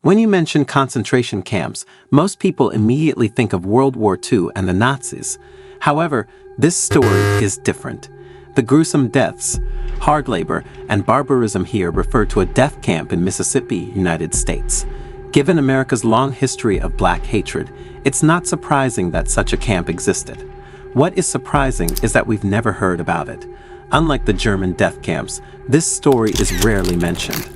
When you mention concentration camps, most people immediately think of World War II and the Nazis. However, this story is different. The gruesome deaths, hard labor, and barbarism here refer to a death camp in Mississippi, United States. Given America's long history of black hatred, it's not surprising that such a camp existed. What is surprising is that we've never heard about it. Unlike the German death camps, this story is rarely mentioned.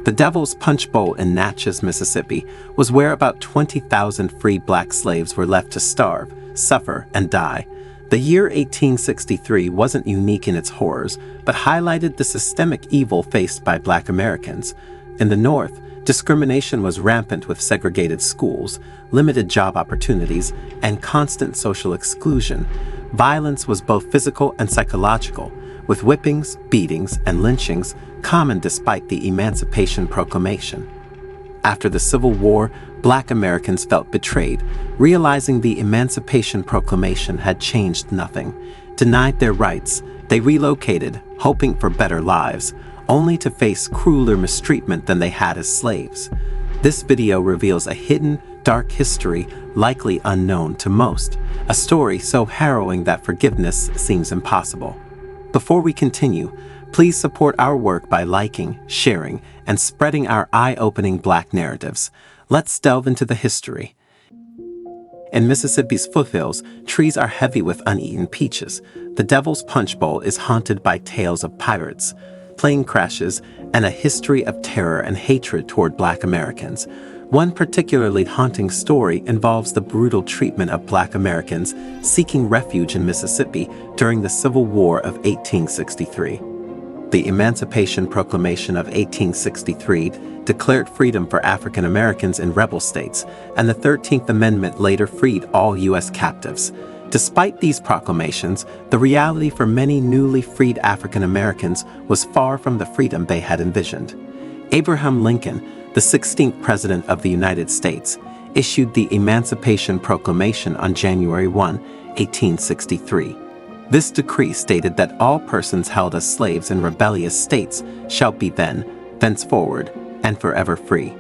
The Devil's Punch Bowl in Natchez, Mississippi, was where about 20,000 freed black slaves were left to starve, suffer, and die. The year 1863 wasn't unique in its horrors, but highlighted the systemic evil faced by black Americans. In the North, discrimination was rampant with segregated schools, limited job opportunities, and constant social exclusion. Violence was both physical and psychological, with whippings, beatings, and lynchings common despite the Emancipation Proclamation. After the Civil War, black Americans felt betrayed, realizing the Emancipation Proclamation had changed nothing. Denied their rights, they relocated, hoping for better lives, only to face crueler mistreatment than they had as slaves. This video reveals a hidden, dark history likely unknown to most, a story so harrowing that forgiveness seems impossible. Before we continue, please support our work by liking, sharing, and spreading our eye-opening black narratives. Let's delve into the history. In Mississippi's foothills, trees are heavy with uneaten peaches. The Devil's Punch Bowl is haunted by tales of pirates, plane crashes, and a history of terror and hatred toward black Americans. One particularly haunting story involves the brutal treatment of black Americans seeking refuge in Mississippi during the Civil War of 1863. The Emancipation Proclamation of 1863 declared freedom for African Americans in rebel states, and the 13th Amendment later freed all U.S. captives. Despite these proclamations, the reality for many newly freed African Americans was far from the freedom they had envisioned. Abraham Lincoln, the 16th President of the United States, issued the Emancipation Proclamation on January 1, 1863. This decree stated that all persons held as slaves in rebellious states shall be thenceforward, and forever free.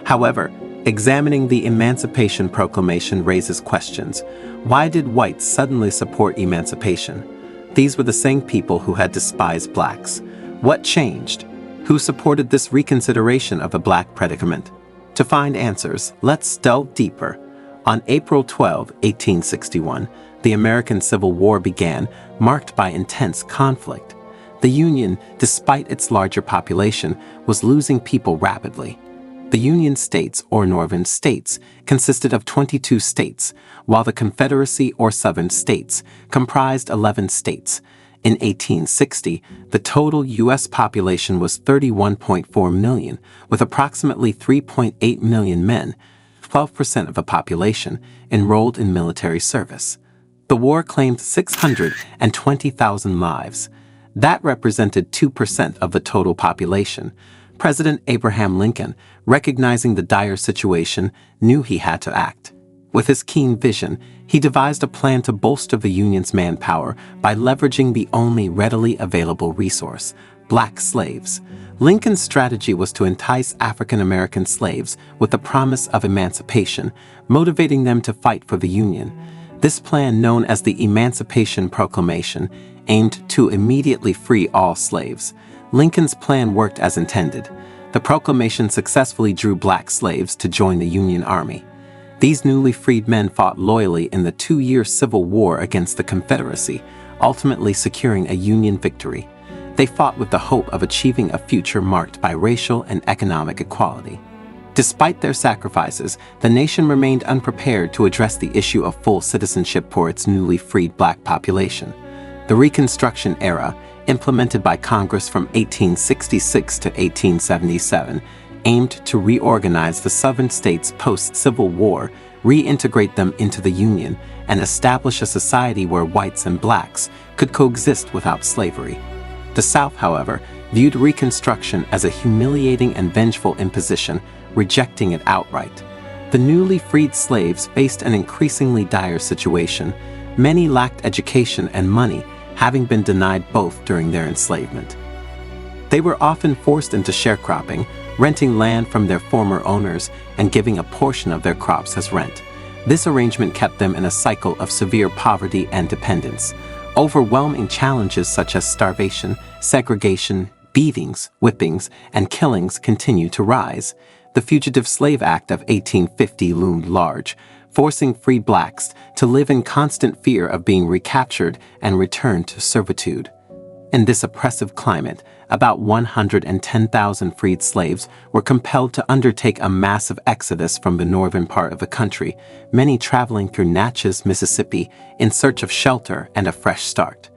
However, examining the Emancipation Proclamation raises questions. Why did whites suddenly support emancipation? These were the same people who had despised blacks. What changed? Who supported this reconsideration of a black predicament? To find answers, let's delve deeper. On April 12, 1861, the American Civil War began, marked by intense conflict. The Union, despite its larger population, was losing people rapidly. The Union States, or Northern States, consisted of 22 states, while the Confederacy, or Southern States, comprised 11 states. In 1860, the total U.S. population was 31.4 million, with approximately 3.8 million men, 12% of the population, enrolled in military service. The war claimed 620,000 lives. That represented 2% of the total population. President Abraham Lincoln, recognizing the dire situation, knew he had to act. With his keen vision, he devised a plan to bolster the Union's manpower by leveraging the only readily available resource, black slaves. Lincoln's strategy was to entice African American slaves with the promise of emancipation, motivating them to fight for the Union. This plan, known as the Emancipation Proclamation, aimed to immediately free all slaves. Lincoln's plan worked as intended. The proclamation successfully drew black slaves to join the Union Army. These newly freed men fought loyally in the 2-year Civil War against the Confederacy, ultimately securing a Union victory. They fought with the hope of achieving a future marked by racial and economic equality. Despite their sacrifices, the nation remained unprepared to address the issue of full citizenship for its newly freed black population. The Reconstruction era, implemented by Congress from 1866 to 1877, aimed to reorganize the Southern states post-Civil War, reintegrate them into the Union, and establish a society where whites and blacks could coexist without slavery. The South, however, viewed Reconstruction as a humiliating and vengeful imposition, rejecting it outright. The newly freed slaves faced an increasingly dire situation. Many lacked education and money, having been denied both during their enslavement. They were often forced into sharecropping, renting land from their former owners and giving a portion of their crops as rent. This arrangement kept them in a cycle of severe poverty and dependence. Overwhelming challenges such as starvation, segregation, beatings, whippings, and killings continue to rise. The Fugitive Slave Act of 1850 loomed large, forcing free blacks to live in constant fear of being recaptured and returned to servitude. In this oppressive climate, about 110,000 freed slaves were compelled to undertake a massive exodus from the northern part of the country, many traveling through Natchez, Mississippi, in search of shelter and a fresh start.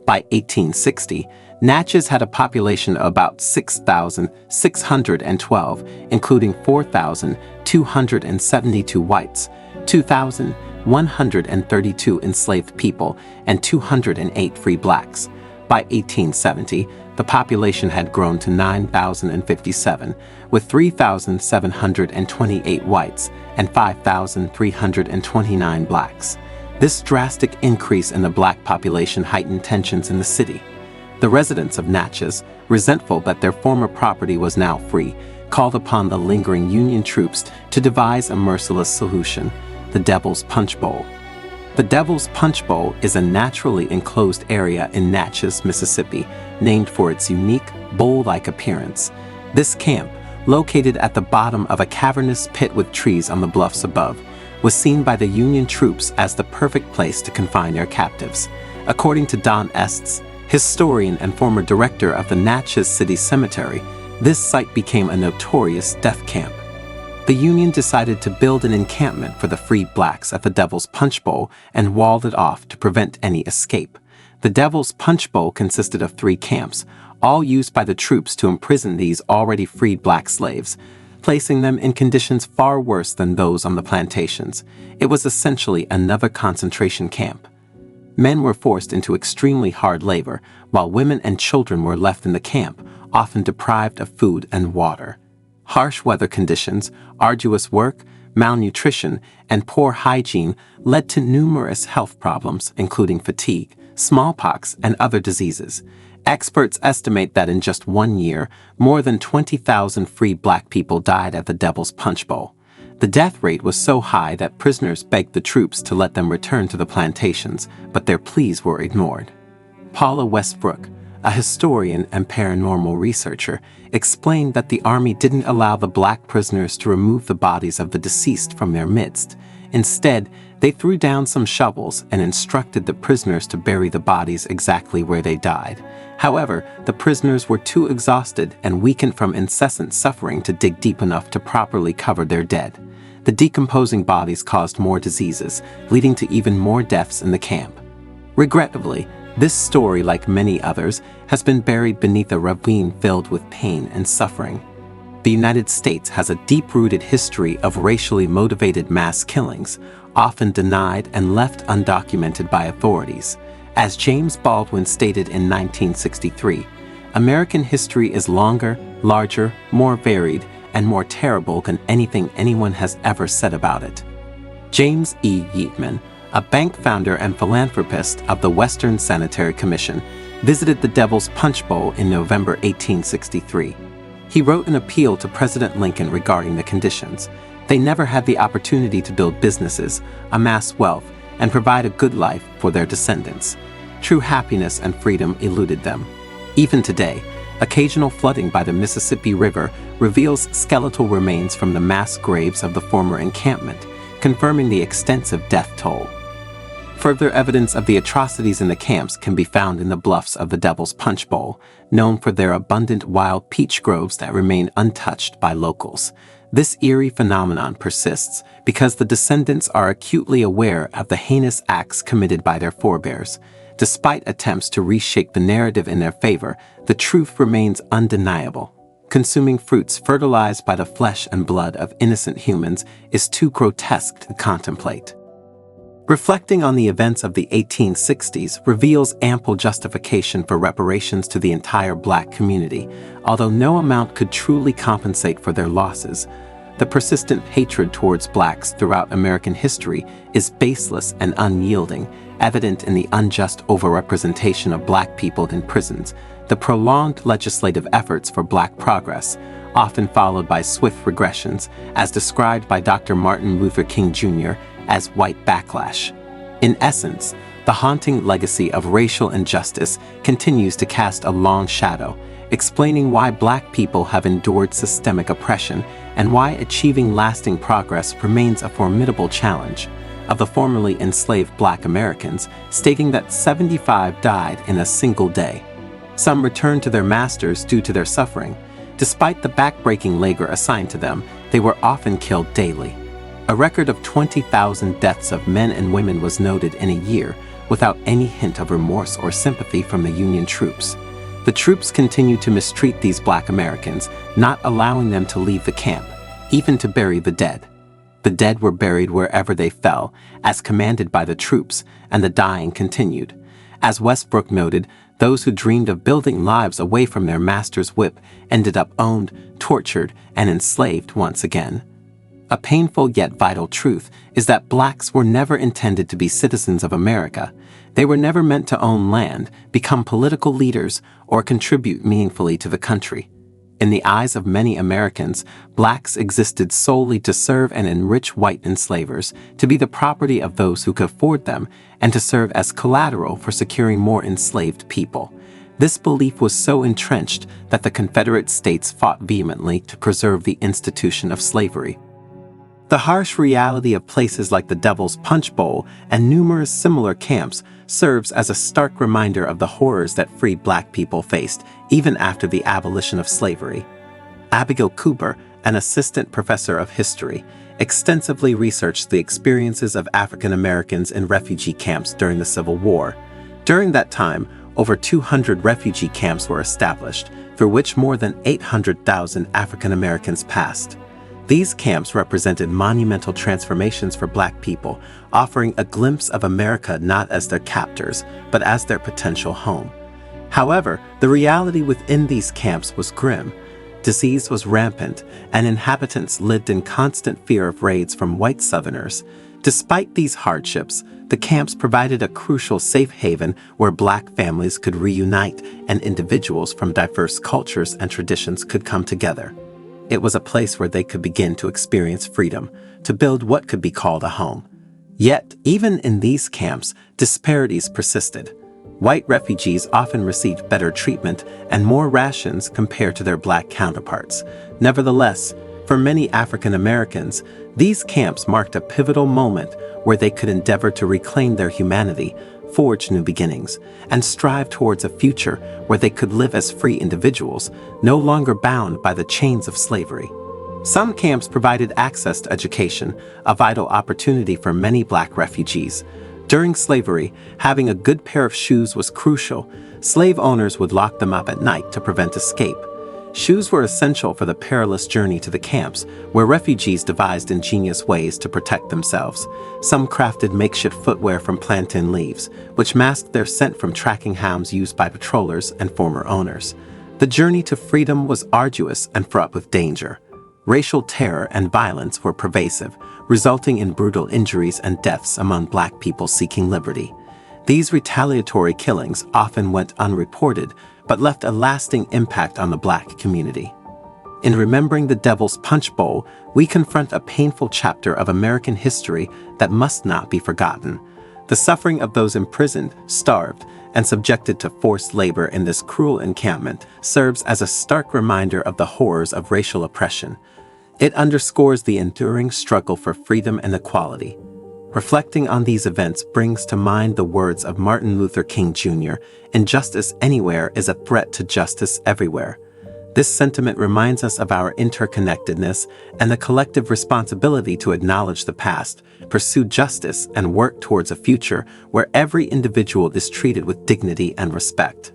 By 1860, Natchez had a population of about 6,612, including 4,272 whites, 2,132 enslaved people, and 208 free blacks. By 1870, the population had grown to 9,057, with 3,728 whites and 5,329 blacks. This drastic increase in the black population heightened tensions in the city. The residents of Natchez, resentful that their former property was now free, called upon the lingering Union troops to devise a merciless solution: the Devil's Punch Bowl. The Devil's Punch Bowl is a naturally enclosed area in Natchez, Mississippi, named for its unique, bowl-like appearance. This camp, located at the bottom of a cavernous pit with trees on the bluffs above, was seen by the Union troops as the perfect place to confine their captives. According to Don Estes, historian and former director of the Natchez City Cemetery, this site became a notorious death camp. The Union decided to build an encampment for the freed blacks at the Devil's Punch Bowl and walled it off to prevent any escape. The Devil's Punch Bowl consisted of 3 camps, all used by the troops to imprison these already freed black slaves, placing them in conditions far worse than those on the plantations. It was essentially another concentration camp. Men were forced into extremely hard labor, while women and children were left in the camp, often deprived of food and water. Harsh weather conditions, arduous work, malnutrition, and poor hygiene led to numerous health problems, including fatigue, smallpox, and other diseases. Experts estimate that in just 1 year, more than 20,000 freed black people died at the Devil's Punch Bowl. The death rate was so high that prisoners begged the troops to let them return to the plantations, but their pleas were ignored. Paula Westbrook, a historian and paranormal researcher, explained that the army didn't allow the black prisoners to remove the bodies of the deceased from their midst. Instead, they threw down some shovels and instructed the prisoners to bury the bodies exactly where they died. However, the prisoners were too exhausted and weakened from incessant suffering to dig deep enough to properly cover their dead. The decomposing bodies caused more diseases, leading to even more deaths in the camp. Regrettably, this story, like many others, has been buried beneath a ravine filled with pain and suffering. The United States has a deep-rooted history of racially motivated mass killings, often denied and left undocumented by authorities. As James Baldwin stated in 1963, American history is longer, larger, more varied, and more terrible than anything anyone has ever said about it. James E. Yeatman, a bank founder and philanthropist of the Western Sanitary Commission, visited the Devil's Punch Bowl in November 1863. He wrote an appeal to President Lincoln regarding the conditions. They never had the opportunity to build businesses, amass wealth, and provide a good life for their descendants. True happiness and freedom eluded them. Even today, occasional flooding by the Mississippi River reveals skeletal remains from the mass graves of the former encampment, confirming the extensive death toll. Further evidence of the atrocities in the camps can be found in the bluffs of the Devil's Punch Bowl, known for their abundant wild peach groves that remain untouched by locals. This eerie phenomenon persists because the descendants are acutely aware of the heinous acts committed by their forebears. Despite attempts to reshape the narrative in their favor, the truth remains undeniable. Consuming fruits fertilized by the flesh and blood of innocent humans is too grotesque to contemplate. Reflecting on the events of the 1860s reveals ample justification for reparations to the entire black community, although no amount could truly compensate for their losses. The persistent hatred towards blacks throughout American history is baseless and unyielding, evident in the unjust overrepresentation of black people in prisons, the prolonged legislative efforts for black progress, often followed by swift regressions, as described by Dr. Martin Luther King Jr. as white backlash. In essence, the haunting legacy of racial injustice continues to cast a long shadow, explaining why black people have endured systemic oppression and why achieving lasting progress remains a formidable challenge. Of the formerly enslaved black Americans, stating that 75 died in a single day. Some returned to their masters due to their suffering. Despite the backbreaking labor assigned to them, they were often killed daily. A record of 20,000 deaths of men and women was noted in a year, without any hint of remorse or sympathy from the Union troops. The troops continued to mistreat these black Americans, not allowing them to leave the camp, even to bury the dead. The dead were buried wherever they fell, as commanded by the troops, and the dying continued. As Westbrook noted, those who dreamed of building lives away from their master's whip ended up owned, tortured, and enslaved once again. A painful yet vital truth is that blacks were never intended to be citizens of America. They were never meant to own land, become political leaders, or contribute meaningfully to the country. In the eyes of many Americans, blacks existed solely to serve and enrich white enslavers, to be the property of those who could afford them, and to serve as collateral for securing more enslaved people. This belief was so entrenched that the Confederate States fought vehemently to preserve the institution of slavery. The harsh reality of places like the Devil's Punch Bowl and numerous similar camps serves as a stark reminder of the horrors that free black people faced even after the abolition of slavery. Abigail Cooper, an assistant professor of history, extensively researched the experiences of African Americans in refugee camps during the Civil War. During that time, over 200 refugee camps were established, through which more than 800,000 African Americans passed. These camps represented monumental transformations for black people, offering a glimpse of America not as their captors, but as their potential home. However, the reality within these camps was grim. Disease was rampant, and inhabitants lived in constant fear of raids from white Southerners. Despite these hardships, the camps provided a crucial safe haven where black families could reunite and individuals from diverse cultures and traditions could come together. It was a place where they could begin to experience freedom, to build what could be called a home. Yet, even in these camps, disparities persisted. White refugees often received better treatment and more rations compared to their black counterparts. Nevertheless, for many African Americans, these camps marked a pivotal moment where they could endeavor to reclaim their humanity, forge new beginnings, and strive towards a future where they could live as free individuals, no longer bound by the chains of slavery. Some camps provided access to education, a vital opportunity for many black refugees. During slavery, having a good pair of shoes was crucial. Slave owners would lock them up at night to prevent escape. Shoes were essential for the perilous journey to the camps, where refugees devised ingenious ways to protect themselves. Some crafted makeshift footwear from plantain leaves, which masked their scent from tracking hounds used by patrollers and former owners. The journey to freedom was arduous and fraught with danger. Racial terror and violence were pervasive, resulting in brutal injuries and deaths among black people seeking liberty. These retaliatory killings often went unreported, but left a lasting impact on the black community. In remembering the Devil's Punch Bowl, we confront a painful chapter of American history that must not be forgotten. The suffering of those imprisoned, starved, and subjected to forced labor in this cruel encampment serves as a stark reminder of the horrors of racial oppression. It underscores the enduring struggle for freedom and equality. Reflecting on these events brings to mind the words of Martin Luther King Jr., "Injustice anywhere is a threat to justice everywhere." This sentiment reminds us of our interconnectedness and the collective responsibility to acknowledge the past, pursue justice, and work towards a future where every individual is treated with dignity and respect.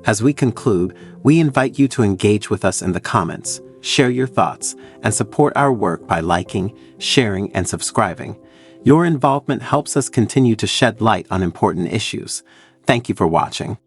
As we conclude, we invite you to engage with us in the comments, share your thoughts, and support our work by liking, sharing, and subscribing. Your involvement helps us continue to shed light on important issues. Thank you for watching.